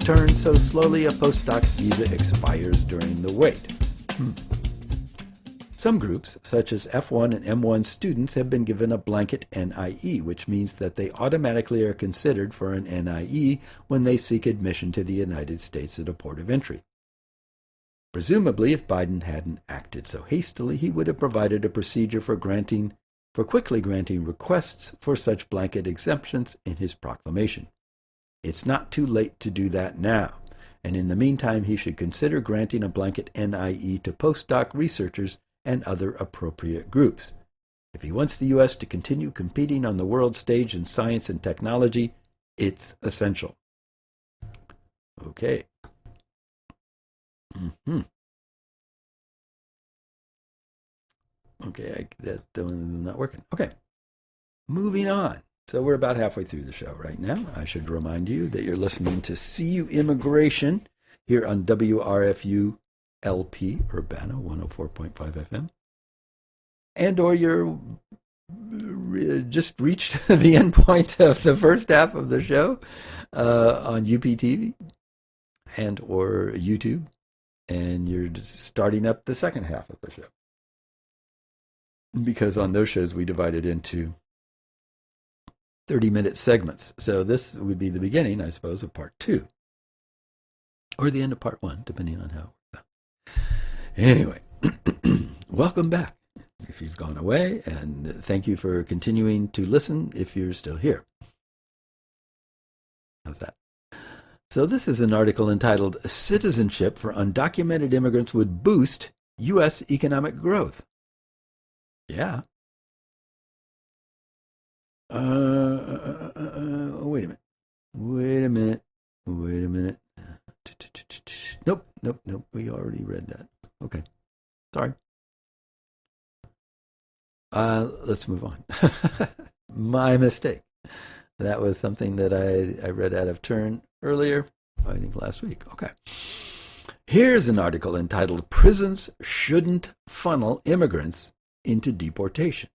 turn so slowly a postdoc visa expires during the wait. Some groups, such as F1 and M1 students, have been given a blanket NIE, which means that they automatically are considered for an NIE when they seek admission to the United States at a port of entry. Presumably, if Biden hadn't acted so hastily, he would have provided a procedure for quickly granting requests for such blanket exemptions in his proclamation. It's not too late to do that now, and in the meantime, he should consider granting a blanket NIE to postdoc researchers and other appropriate groups. If he wants the U.S. to continue competing on the world stage in science and technology, it's essential. Okay. Okay, that's not working. Okay, moving on. So we're about halfway through the show right now. I should remind you that you're listening to CU Immigration here on WRFU LP Urbana 104.5 FM. And or you're just reached the end point of the first half of the show on UPTV and or YouTube. And you're just starting up the second half of the show. Because on those shows we divide it into 30-minute segments. So this would be the beginning, I suppose, of part 2. Or the end of part 1, depending on how it works out. Anyway, welcome back if you've gone away, and thank you for continuing to listen if you're still here. How's that? So this is an article entitled Citizenship for Undocumented Immigrants Would Boost U.S. Economic Growth. Yeah. Wait a minute. Nope. We already read that. Okay. Sorry. Let's move on. My mistake. That was something that I read out of turn earlier, I think last week. Okay. Here's an article entitled Prisons Shouldn't Funnel Immigrants into Deportation.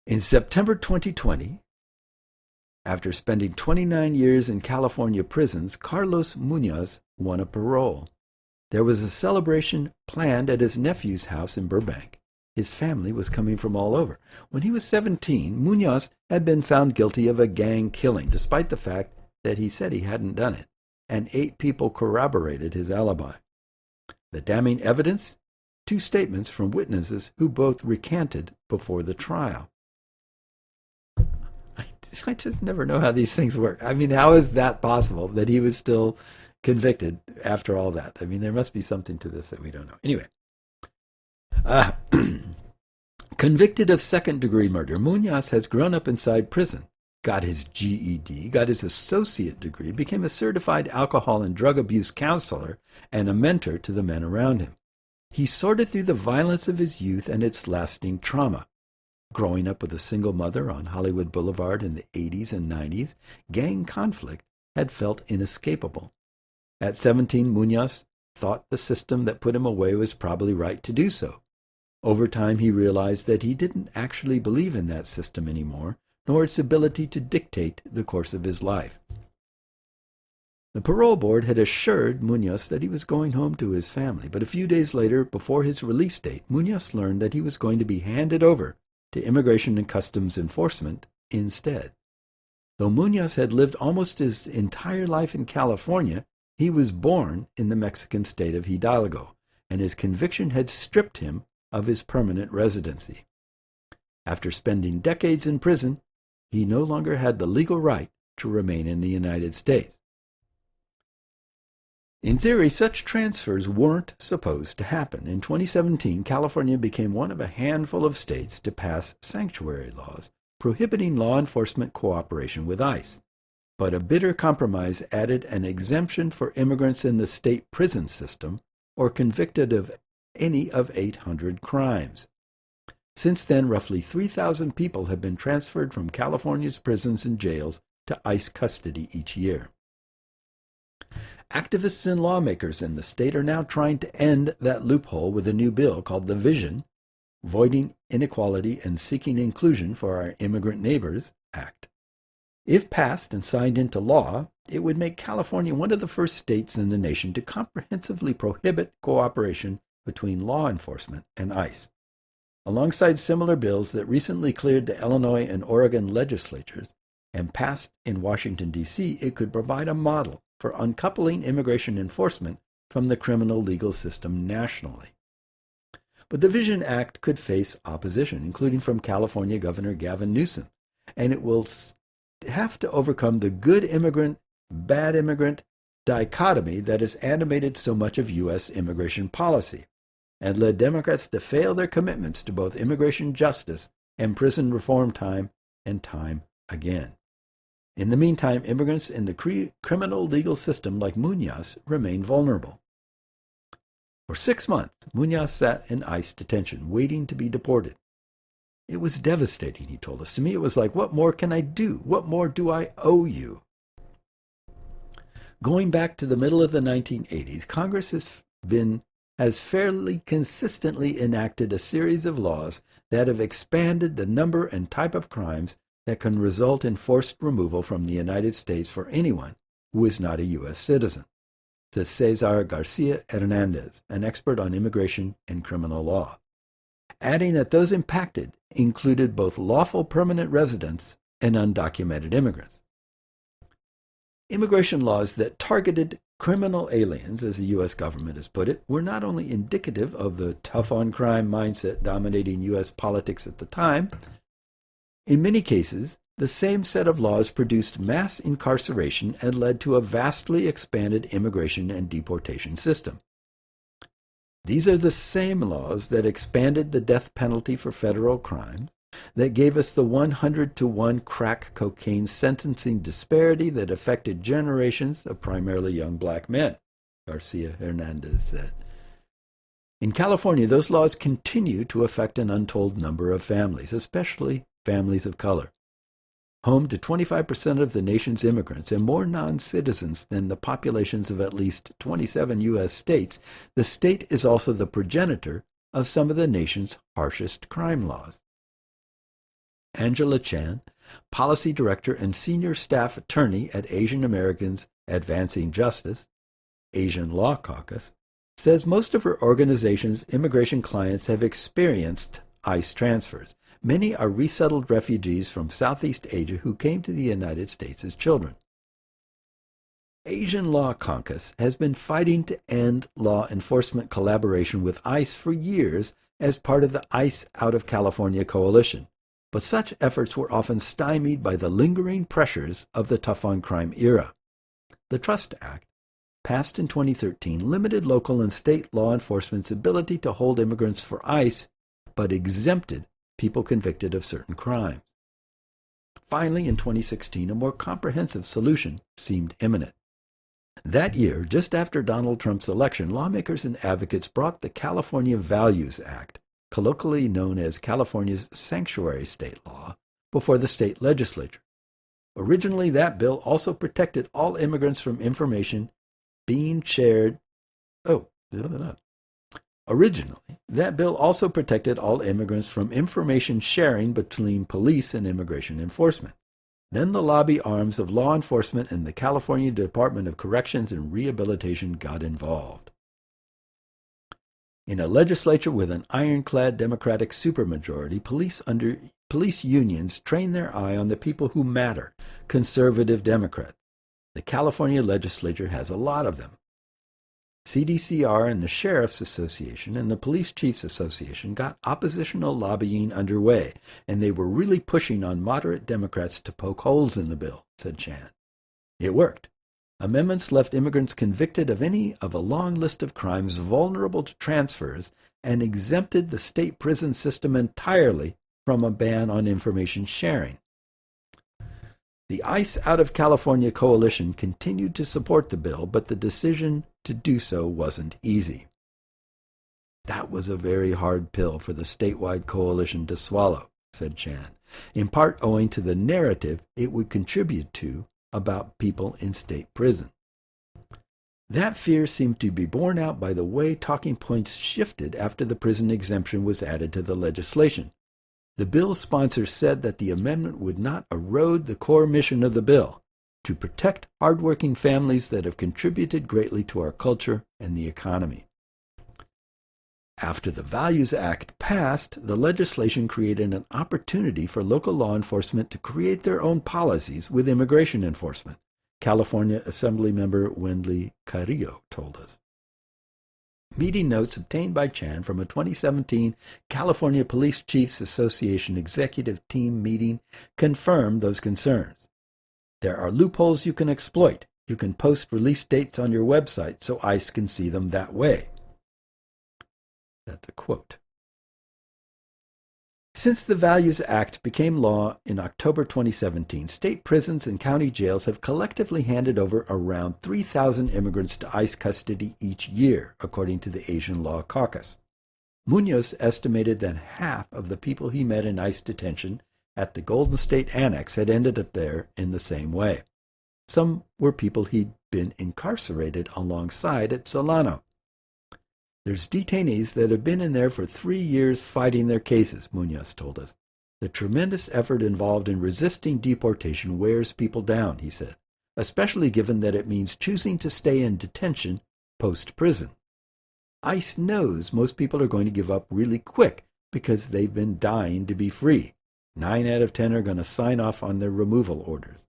In September 2020, after spending 29 years in California prisons, Carlos Munoz won a parole. There was a celebration planned at his nephew's house in Burbank. His family was coming from all over. When he was 17, Munoz had been found guilty of a gang killing, despite the fact that he said he hadn't done it, and 8 people corroborated his alibi. The damning evidence? 2 statements from witnesses who both recanted before the trial. I just never know how these things work. I mean, how is that possible that he was still convicted after all that? I mean, there must be something to this that we don't know. Anyway, convicted of second-degree murder, Munoz has grown up inside prison, got his GED, got his associate degree, became a certified alcohol and drug abuse counselor, and a mentor to the men around him. He sorted through the violence of his youth and its lasting trauma. Growing up with a single mother on Hollywood Boulevard in the 80s and 90s, gang conflict had felt inescapable. At 17, Munoz thought the system that put him away was probably right to do so. Over time, he realized that he didn't actually believe in that system anymore, nor its ability to dictate the course of his life. The parole board had assured Munoz that he was going home to his family, but a few days later, before his release date, Munoz learned that he was going to be handed over to Immigration and Customs Enforcement instead. Though Munoz had lived almost his entire life in California, he was born in the Mexican state of Hidalgo, and his conviction had stripped him of his permanent residency. After spending decades in prison, he no longer had the legal right to remain in the United States. In theory, such transfers weren't supposed to happen. In 2017, California became one of a handful of states to pass sanctuary laws prohibiting law enforcement cooperation with ICE. But a bitter compromise added an exemption for immigrants in the state prison system or convicted of any of 800 crimes. Since then, roughly 3,000 people have been transferred from California's prisons and jails to ICE custody each year. Activists and lawmakers in the state are now trying to end that loophole with a new bill called the VISION, Voiding Inequality and Seeking Inclusion for Our Immigrant Neighbors Act. If passed and signed into law, it would make California one of the first states in the nation to comprehensively prohibit cooperation between law enforcement and ICE. Alongside similar bills that recently cleared the Illinois and Oregon legislatures and passed in Washington, D.C., it could provide a model for uncoupling immigration enforcement from the criminal legal system nationally. But the Vision Act could face opposition, including from California Governor Gavin Newsom, and it will have to overcome the good immigrant, bad immigrant dichotomy that has animated so much of U.S. immigration policy and led Democrats to fail their commitments to both immigration justice and prison reform time and time again. In the meantime, immigrants in the criminal legal system like Munoz remain vulnerable. For 6 months, Munoz sat in ICE detention, waiting to be deported. It was devastating, he told us. To me, it was like, what more can I do? What more do I owe you? Going back to the middle of the 1980s, Congress has fairly consistently enacted a series of laws that have expanded the number and type of crimes that can result in forced removal from the United States for anyone who is not a U.S. citizen, says Cesar Garcia Hernandez, an expert on immigration and criminal law, adding that those impacted included both lawful permanent residents and undocumented immigrants. Immigration laws that targeted criminal aliens, as the U.S. government has put it, were not only indicative of the tough-on-crime mindset dominating U.S. politics at the time. In many cases, the same set of laws produced mass incarceration and led to a vastly expanded immigration and deportation system. These are the same laws that expanded the death penalty for federal crimes, that gave us the 100-to-1 crack cocaine sentencing disparity that affected generations of primarily young black men, Garcia Hernandez said. In California, those laws continue to affect an untold number of families, especially families of color. Home to 25% of the nation's immigrants and more non-citizens than the populations of at least 27 U.S. states, the state is also the progenitor of some of the nation's harshest crime laws. Angela Chan, Policy Director and Senior Staff Attorney at Asian Americans Advancing Justice, Asian Law Caucus, says most of her organization's immigration clients have experienced ICE transfers. Many are resettled refugees from Southeast Asia who came to the United States as children. Asian Law Caucus has been fighting to end law enforcement collaboration with ICE for years as part of the ICE Out of California coalition, but such efforts were often stymied by the lingering pressures of the tough-on-crime era. The Trust Act, passed in 2013, limited local and state law enforcement's ability to hold immigrants for ICE, but exempted people convicted of certain crimes. Finally, in 2016, a more comprehensive solution seemed imminent. That year, just after Donald Trump's election, lawmakers and advocates brought the California Values Act, colloquially known as California's sanctuary state law, before the state legislature. Originally, that bill also protected all immigrants from information being shared. Originally, that bill also protected all immigrants from information sharing between police and immigration enforcement. Then the lobby arms of law enforcement and the California Department of Corrections and Rehabilitation got involved. In a legislature with an ironclad Democratic supermajority, police unions train their eye on the people who matter, conservative Democrats. The California legislature has a lot of them. CDCR and the Sheriff's Association and the Police Chiefs Association got oppositional lobbying underway, and they were really pushing on moderate Democrats to poke holes in the bill, said Chan. It worked. Amendments left immigrants convicted of any of a long list of crimes vulnerable to transfers and exempted the state prison system entirely from a ban on information sharing. The ICE Out of California coalition continued to support the bill, but the decision to do so wasn't easy. That was a very hard pill for the statewide coalition to swallow, said Chan, in part owing to the narrative it would contribute to about people in state prison. That fear seemed to be borne out by the way talking points shifted after the prison exemption was added to the legislation. The bill's sponsors said that the amendment would not erode the core mission of the bill, to protect hardworking families that have contributed greatly to our culture and the economy. After the Values Act passed, the legislation created an opportunity for local law enforcement to create their own policies with immigration enforcement, California Assemblymember Wendley Carrillo told us. Meeting notes obtained by Chan from a 2017 California Police Chiefs Association executive team meeting confirmed those concerns. There are loopholes you can exploit. You can post release dates on your website so ICE can see them that way. That's a quote. Since the Values Act became law in October 2017, state prisons and county jails have collectively handed over around 3,000 immigrants to ICE custody each year, according to the Asian Law Caucus. Munoz estimated that half of the people he met in ICE detention at the Golden State Annex had ended up there in the same way. Some were people he'd been incarcerated alongside at Solano. There's detainees that have been in there for 3 years fighting their cases, Munoz told us. The tremendous effort involved in resisting deportation wears people down, he said, especially given that it means choosing to stay in detention post-prison. ICE knows most people are going to give up really quick because they've been dying to be free. 9 out of 10 are going to sign off on their removal orders.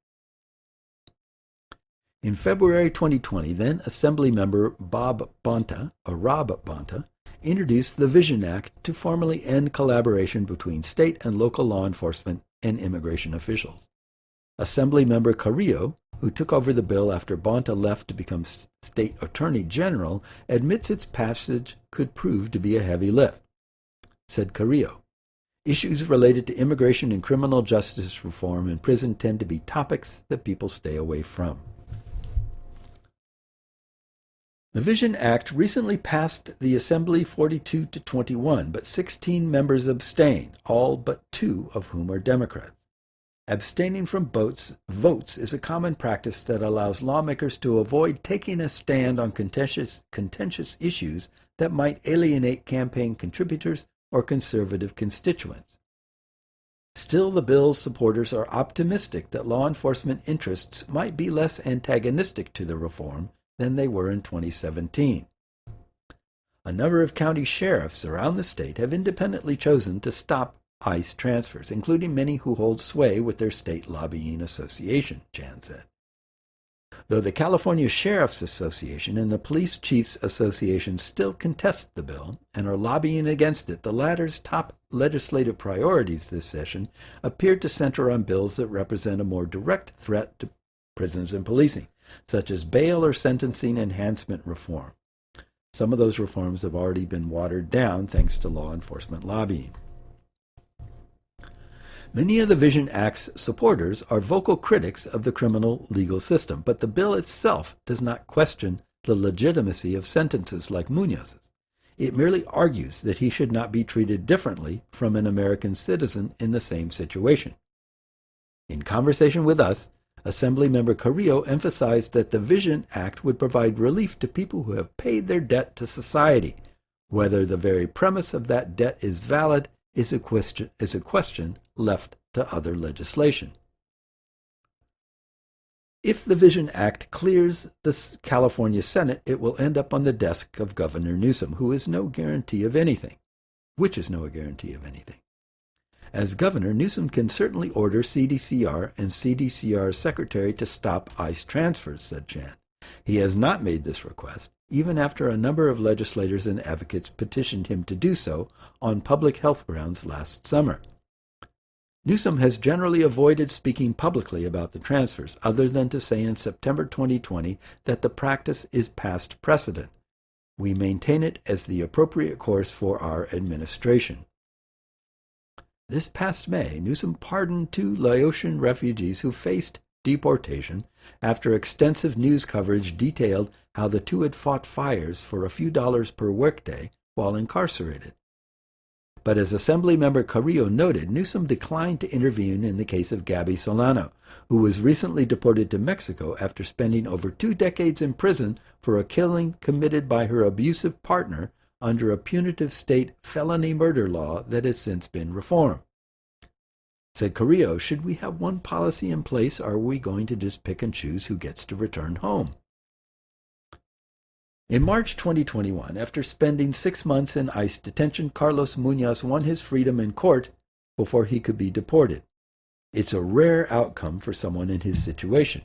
In February 2020, then Assemblymember Rob Bonta, introduced the Vision Act to formally end collaboration between state and local law enforcement and immigration officials. Assemblymember Carrillo, who took over the bill after Bonta left to become state attorney general, admits its passage could prove to be a heavy lift. Said Carrillo, "Issues related to immigration and criminal justice reform in prison tend to be topics that people stay away from." The Vision Act recently passed the Assembly 42-21, but 16 members abstained, all but 2 of whom are Democrats. Abstaining from votes is a common practice that allows lawmakers to avoid taking a stand on contentious issues that might alienate campaign contributors or conservative constituents. Still, the bill's supporters are optimistic that law enforcement interests might be less antagonistic to the reform than they were in 2017. A number of county sheriffs around the state have independently chosen to stop ICE transfers, including many who hold sway with their state lobbying association, Chan said. Though the California Sheriff's Association and the Police Chiefs Association still contest the bill and are lobbying against it, the latter's top legislative priorities this session appear to center on bills that represent a more direct threat to prisons and policing, such as bail or sentencing enhancement reform. Some of those reforms have already been watered down thanks to law enforcement lobbying. Many of the Vision Act's supporters are vocal critics of the criminal legal system, but the bill itself does not question the legitimacy of sentences like Munoz's. It merely argues that he should not be treated differently from an American citizen in the same situation. In conversation with us, Assemblymember Carrillo emphasized that the Vision Act would provide relief to people who have paid their debt to society. Whether the very premise of that debt is valid is a question left to other legislation. If the Vision Act clears the California Senate, it will end up on the desk of Governor Newsom, who is no guarantee of anything, which is no guarantee of anything. As governor, Newsom can certainly order CDCR and CDCR's secretary to stop ICE transfers, said Chan. He has not made this request, even after a number of legislators and advocates petitioned him to do so on public health grounds last summer. Newsom has generally avoided speaking publicly about the transfers, other than to say in September 2020 that the practice is past precedent. We maintain it as the appropriate course for our administration. This past May, Newsom pardoned 2 Laotian refugees who faced deportation after extensive news coverage detailed how the 2 had fought fires for a few dollars per workday while incarcerated. But as Assemblymember Carrillo noted, Newsom declined to intervene in the case of Gabby Solano, who was recently deported to Mexico after spending over 2 decades in prison for a killing committed by her abusive partner under a punitive state felony murder law that has since been reformed. Said Carrillo, should we have one policy in place, or are we going to just pick and choose who gets to return home? In March 2021, after spending 6 months in ICE detention, Carlos Muñoz won his freedom in court before he could be deported. It's a rare outcome for someone in his situation.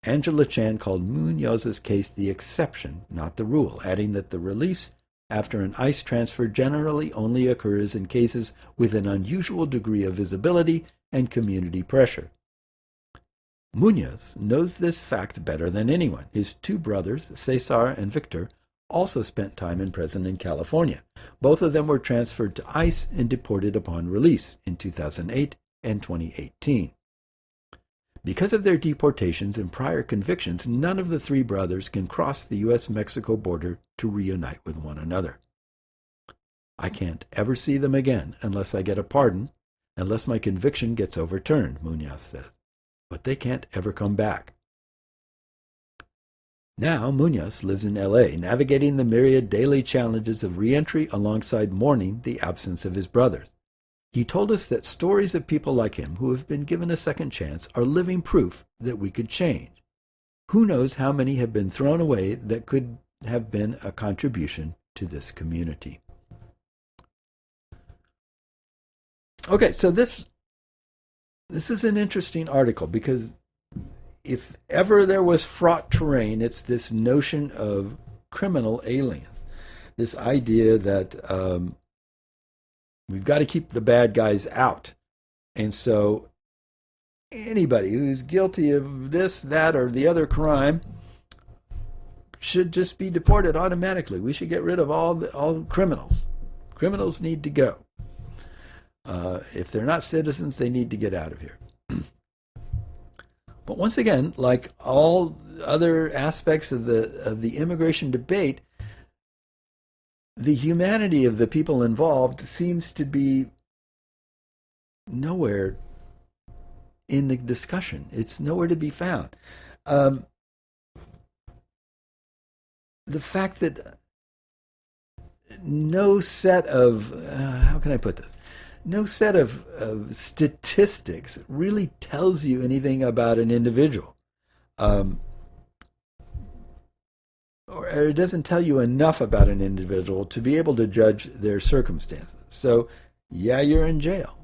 Angela Chan called Muñoz's case the exception, not the rule, adding that the release after an ICE transfer generally only occurs in cases with an unusual degree of visibility and community pressure. Muñoz knows this fact better than anyone. His 2 brothers, Cesar and Victor, also spent time in prison in California. Both of them were transferred to ICE and deported upon release in 2008 and 2018. Because of their deportations and prior convictions, none of the 3 brothers can cross the U.S.-Mexico border to reunite with one another. I can't ever see them again unless I get a pardon, unless my conviction gets overturned, Muñoz says. But they can't ever come back. Now, Muñoz lives in L.A., navigating the myriad daily challenges of reentry alongside mourning the absence of his brothers. He told us that stories of people like him who have been given a second chance are living proof that we could change. Who knows how many have been thrown away that could have been a contribution to this community. Okay, so this is an interesting article because if ever there was fraught terrain, it's this notion of criminal aliens. This idea that we've got to keep the bad guys out. And so anybody who's guilty of this, that, or the other crime should just be deported automatically. We should get rid of all criminals. Criminals need to go. If they're not citizens, they need to get out of here. But once again, like all other aspects of the immigration debate, the humanity of the people involved seems to be nowhere in the discussion. It's nowhere to be found. The fact that no set of, how can I put this? No set of statistics really tells you anything about an individual. Or it doesn't tell you enough about an individual to be able to judge their circumstances. So, yeah, you're in jail.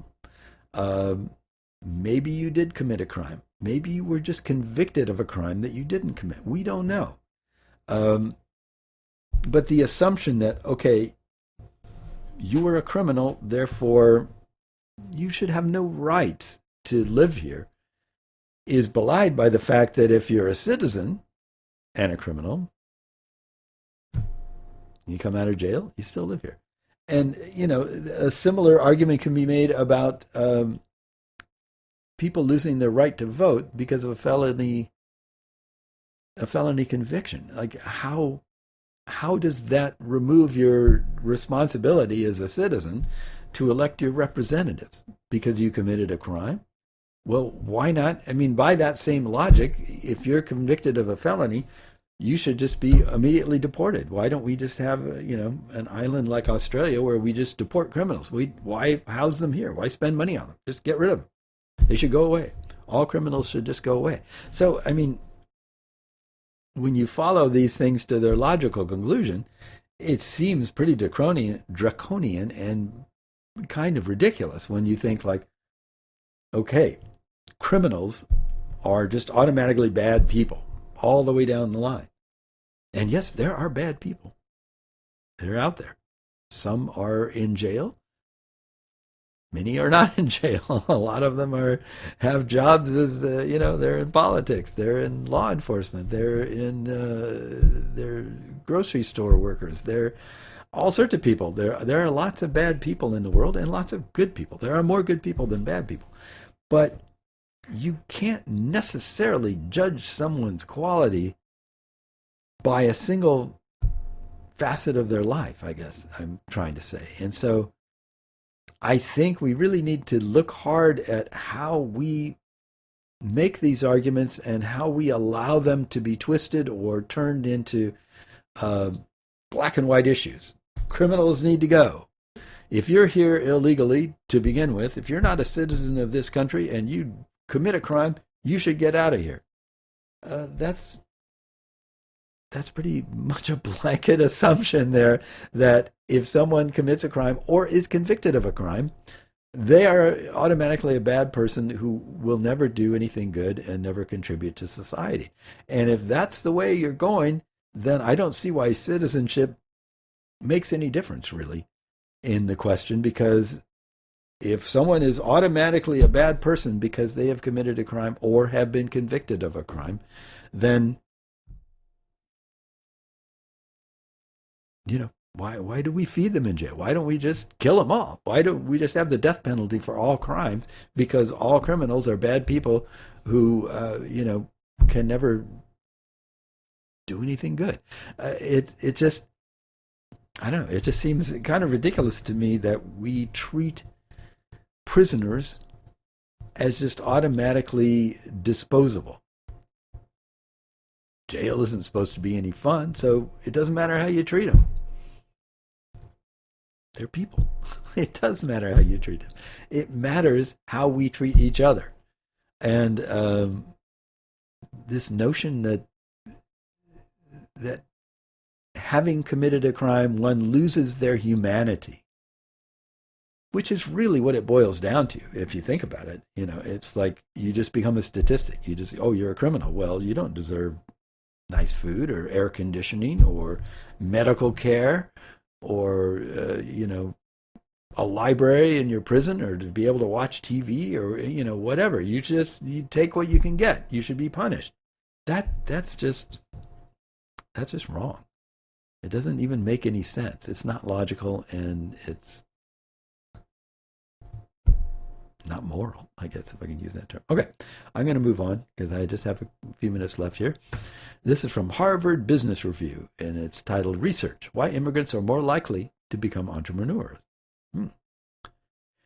Maybe you did commit a crime. Maybe you were just convicted of a crime that you didn't commit. We don't know. But the assumption that, okay, you were a criminal, therefore you should have no rights to live here, is belied by the fact that if you're a citizen and a criminal, you come out of jail, you still live here. And, a similar argument can be made about people losing their right to vote because of a felony conviction. Like, how does that remove your responsibility as a citizen to elect your representatives? Because you committed a crime? Well, why not? I mean, by that same logic, if you're convicted of a felony, you should just be immediately deported. Why don't we just have, an island like Australia where we just deport criminals? Why house them here? Why spend money on them? Just get rid of them. They should go away. All criminals should just go away. So, I mean, when you follow these things to their logical conclusion, it seems pretty draconian and kind of ridiculous when you think like, okay, criminals are just automatically bad people all the way down the line. And yes, there are bad people. They're out there. Some are in jail. Many are not in jail. A lot of them have jobs as, they're in politics. They're in law enforcement. They're grocery store workers. They're all sorts of people. There are lots of bad people in the world and lots of good people. There are more good people than bad people. But you can't necessarily judge someone's quality by a single facet of their life, I guess I'm trying to say. And so I think we really need to look hard at how we make these arguments and how we allow them to be twisted or turned into black and white issues. Criminals need to go. if you're here illegally to begin with, if you're not a citizen of this country and you commit a crime, you should get out of here. That's pretty much a blanket assumption there, that if someone commits a crime or is convicted of a crime, they are automatically a bad person who will never do anything good and never contribute to society. And if that's the way you're going, then I don't see why citizenship makes any difference, really, in the question, because if someone is automatically a bad person because they have committed a crime or have been convicted of a crime, then, why do we feed them in jail? Why don't we just kill them all? Why don't we just have the death penalty for all crimes? Because all criminals are bad people who, can never do anything good. It just, I don't know. It just seems kind of ridiculous to me that we treat prisoners as just automatically disposable. Jail isn't supposed to be any fun, so it doesn't matter how you treat them. They're people. It does matter how you treat them. It matters how we treat each other. And this notion that having committed a crime, one loses their humanity, which is really what it boils down to, if you think about it. It's like you just become a statistic. You're a criminal. Well, you don't deserve nice food or air conditioning or medical care or, a library in your prison, or to be able to watch TV, or, whatever. You take what you can get. You should be punished. That's just wrong. It doesn't even make any sense. It's not logical, and it's not moral, I guess, if I can use that term. Okay, I'm going to move on because I just have a few minutes left here. This is from Harvard Business Review, and it's titled Research: Why Immigrants Are More Likely to Become Entrepreneurs.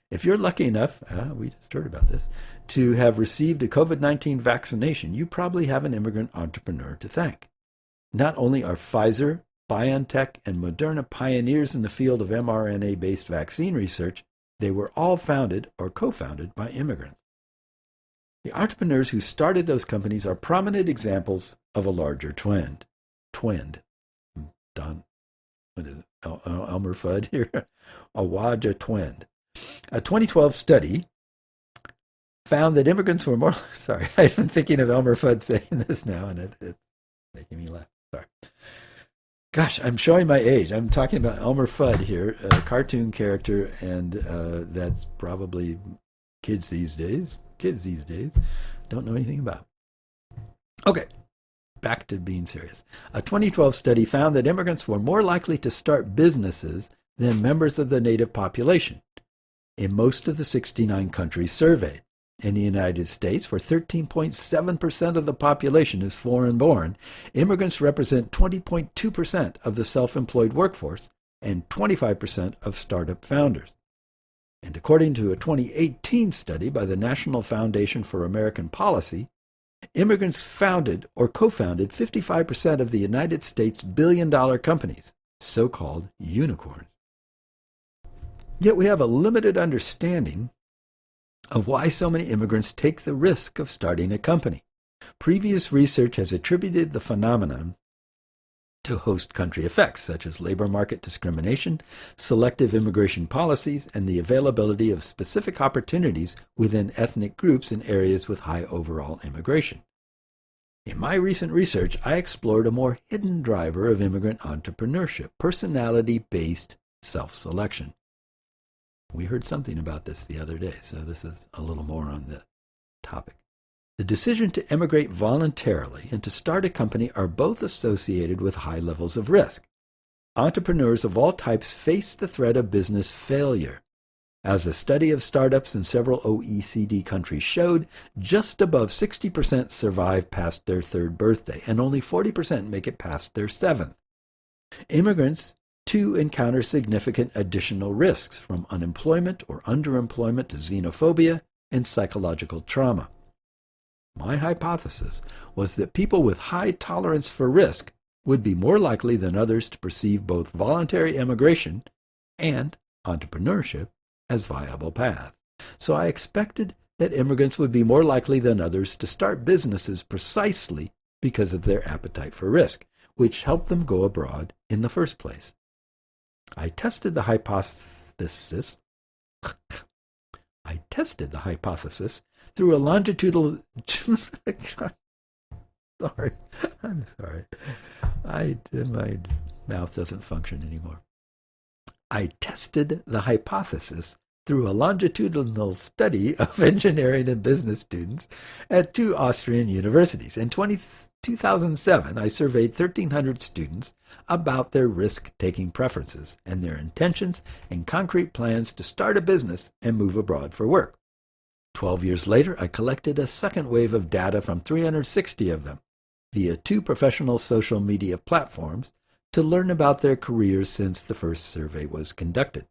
If you're lucky enough, we just heard about this, to have received a COVID-19 vaccination, you probably have an immigrant entrepreneur to thank. Not only are Pfizer, BioNTech, and Moderna pioneers in the field of mRNA-based vaccine research, they were all founded or co-founded by immigrants. The entrepreneurs who started those companies are prominent examples of a larger trend. Don, what is it? Elmer Fudd here. Awaja Twend. A 2012 study found that immigrants were more... Sorry, I've been thinking of Elmer Fudd saying this now, and it's making me laugh. Sorry. Gosh, I'm showing my age. I'm talking about Elmer Fudd here, a cartoon character, and that's probably kids these days don't know anything about. Okay, back to being serious. A 2012 study found that immigrants were more likely to start businesses than members of the native population in most of the 69 countries surveyed. In the United States, where 13.7% of the population is foreign-born, immigrants represent 20.2% of the self-employed workforce and 25% of startup founders. And according to a 2018 study by the National Foundation for American Policy, immigrants founded or co-founded 55% of the United States billion-dollar companies, so-called unicorns. Yet we have a limited understanding of why so many immigrants take the risk of starting a company. Previous research has attributed the phenomenon to host country effects, such as labor market discrimination, selective immigration policies, and the availability of specific opportunities within ethnic groups in areas with high overall immigration. In my recent research, I explored a more hidden driver of immigrant entrepreneurship: personality-based self-selection. We heard something about this the other day, so this is a little more on the topic. The decision to emigrate voluntarily and to start a company are both associated with high levels of risk. Entrepreneurs of all types face the threat of business failure. As a study of startups in several OECD countries showed, just above 60% survive past their third birthday, and only 40% make it past their seventh. Immigrants too encounter significant additional risks, from unemployment or underemployment to xenophobia and psychological trauma. My hypothesis was that people with high tolerance for risk would be more likely than others to perceive both voluntary emigration and entrepreneurship as viable path. So I expected that immigrants would be more likely than others to start businesses precisely because of their appetite for risk, which helped them go abroad in the first place. I tested the hypothesis through a longitudinal I'm sorry. My mouth doesn't function anymore. I tested the hypothesis through a longitudinal study of engineering and business students at 2 Austrian universities. In 2007, I surveyed 1,300 students about their risk-taking preferences and their intentions and concrete plans to start a business and move abroad for work. 12 years later, I collected a second wave of data from 360 of them via 2 professional social media platforms to learn about their careers since the first survey was conducted.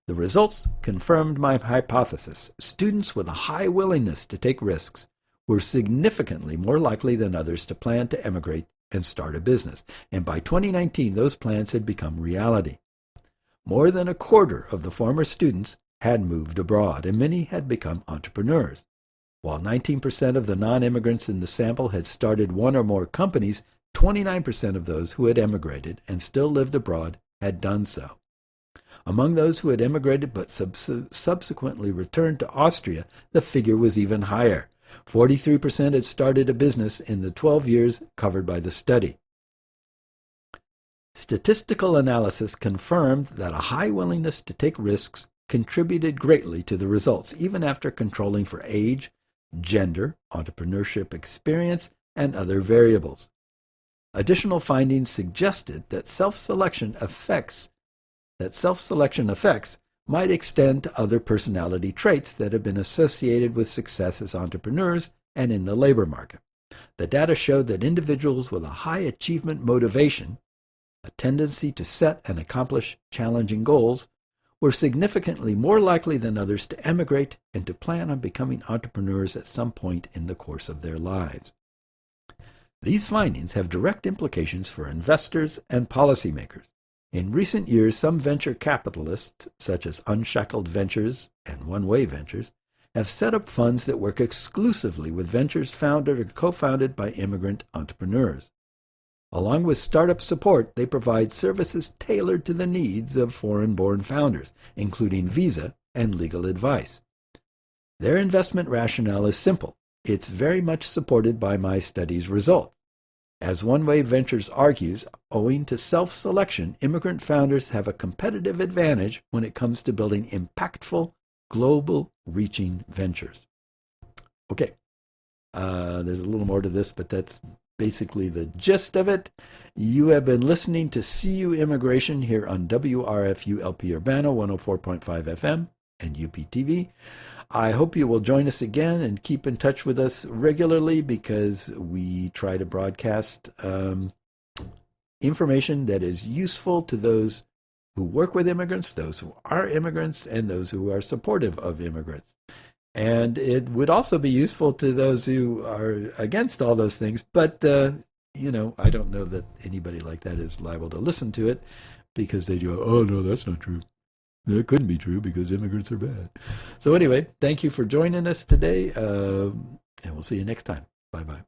The results confirmed my hypothesis. Students with a high willingness to take risks were significantly more likely than others to plan to emigrate and start a business, and by 2019 those plans had become reality. More than a quarter of the former students had moved abroad, and many had become entrepreneurs. While 19% of the non-immigrants in the sample had started one or more companies, 29% of those who had emigrated and still lived abroad had done so. Among those who had emigrated but subsequently returned to Austria, the figure was even higher. 43% had started a business in the 12 years covered by the study. Statistical analysis confirmed that a high willingness to take risks contributed greatly to the results, even after controlling for age, gender, entrepreneurship experience, and other variables. Additional findings suggested that self-selection effects might extend to other personality traits that have been associated with success as entrepreneurs and in the labor market. The data showed that individuals with a high achievement motivation, a tendency to set and accomplish challenging goals, were significantly more likely than others to emigrate and to plan on becoming entrepreneurs at some point in the course of their lives. These findings have direct implications for investors and policymakers. In recent years, some venture capitalists, such as Unshackled Ventures and One Way Ventures, have set up funds that work exclusively with ventures founded or co-founded by immigrant entrepreneurs. Along with startup support, they provide services tailored to the needs of foreign-born founders, including visa and legal advice. Their investment rationale is simple. It's very much supported by my study's results. As One Way Ventures argues, owing to self-selection, immigrant founders have a competitive advantage when it comes to building impactful, global-reaching ventures. Okay, there's a little more to this, but that's basically the gist of it. You have been listening to CU Immigration here on WRFU LP Urbana 104.5 FM and UPTV. I hope you will join us again and keep in touch with us regularly, because we try to broadcast information that is useful to those who work with immigrants, those who are immigrants, and those who are supportive of immigrants. And it would also be useful to those who are against all those things. But, I don't know that anybody like that is liable to listen to it, because they go, oh, no, that's not true. That couldn't be true because immigrants are bad. So anyway, thank you for joining us today, and we'll see you next time. Bye-bye.